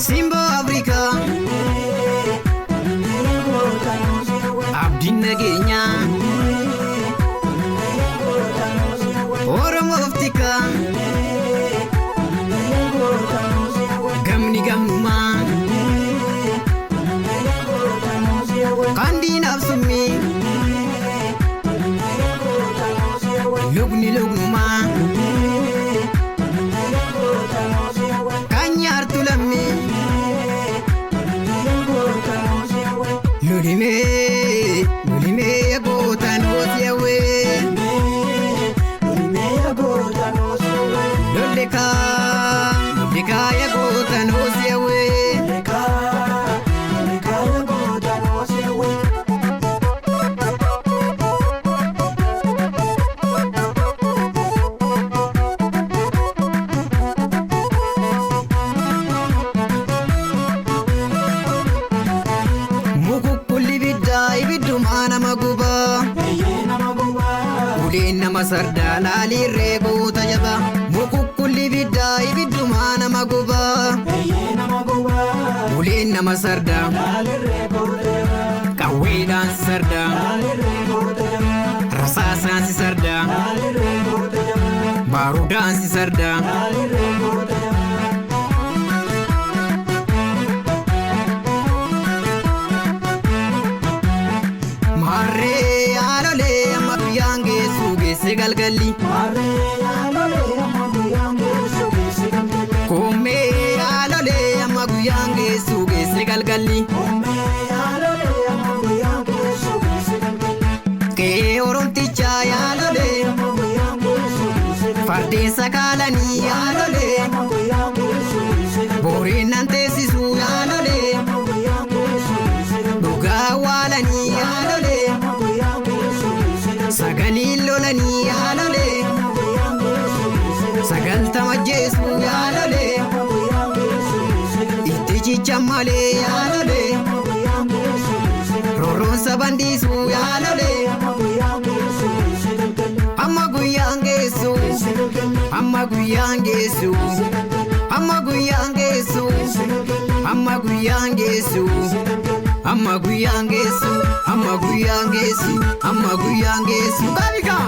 Simbo Africa Abdin Nagenya Oromo Oftika Gamni Gamnuma Kandi Nafsumi Lugni Lugnuma Kanyar Tulami Lulime Agota Nosiawe Lulika Agota Nosiawe Sardana lirrebo tajaba mukukulli bidda ibiduma nama guba ulin nama sarda kawidan sarda rasasan si sarda barudan si sarda Galgali Kome alole amaguyange suge segalgali Ke oromticha alole Farde sakalani alole Borinante sisu alole Dugawalani alole Sagali lolani alole Sagal tamajjesu alole Itti chamale alole Roron sabandisu alole Amma guyangesu Amma guyangesu Amma guyangesu Amma guyangesu Amma guyangesu Amma guyangesu Amma guyangesu Kabika